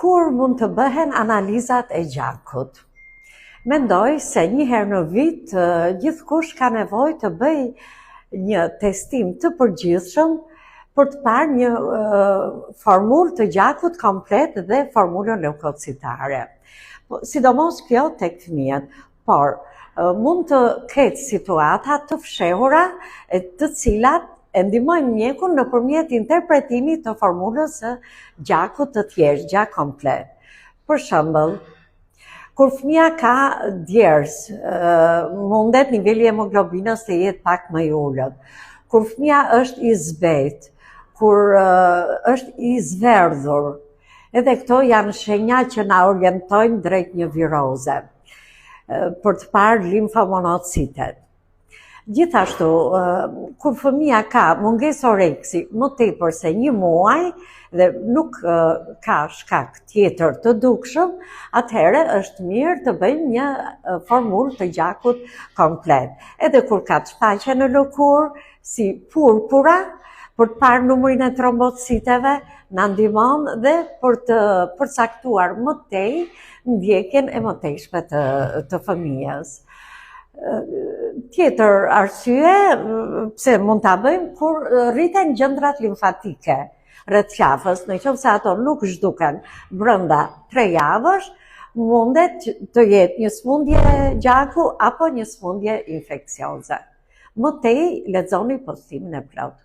Kur mund të bëhen analizat e gjakut? Mendoj se një herë në vit gjithkush ka nevojë të bëj një testim të përgjithshëm për të parë një formulë të gjakut komplet dhe formulën leukocitare. Sidomos kjo tek fëmijët, por mund të ketë situata të fshehura të cilat e ndihmojnë mjekun nëpërmjet interpretimit të formulës së gjakut të thjeshtë, gjak komplet. Për shembull, kur fëmia ka djers, mundet niveli i hemoglobinës të jetë pak më i ulët. Kur fëmia është i zbet, kur është i zverdhur, edhe këto janë shenja që na orientojnë drejt një viroze, për të parë limfomonocitet. Gjithashtu, kur fëmia ka mungesë oreksi më tepër se 1 muaj dhe nuk ka shkak tjetër të dukshëm, atëherë është mirë të bëjmë një formulë të gjakut komplet. Edhe kur ka shfaqje në lëkurë, si purpura, për të parë numrin e trombociteve, na ndihmon dhe për të përcaktuar më tej ndjekjen e mëtejshme të fëmijës. Tjetër arsye pse mund ta bëjmë kur rriten gjëndrat limfatike rreth qafës, nëse ato nuk zhduken brenda 3 javësh, mundet të jetë një smundje gjaku apo një smundje infeksioze. Më tej lexoni postimin e plot.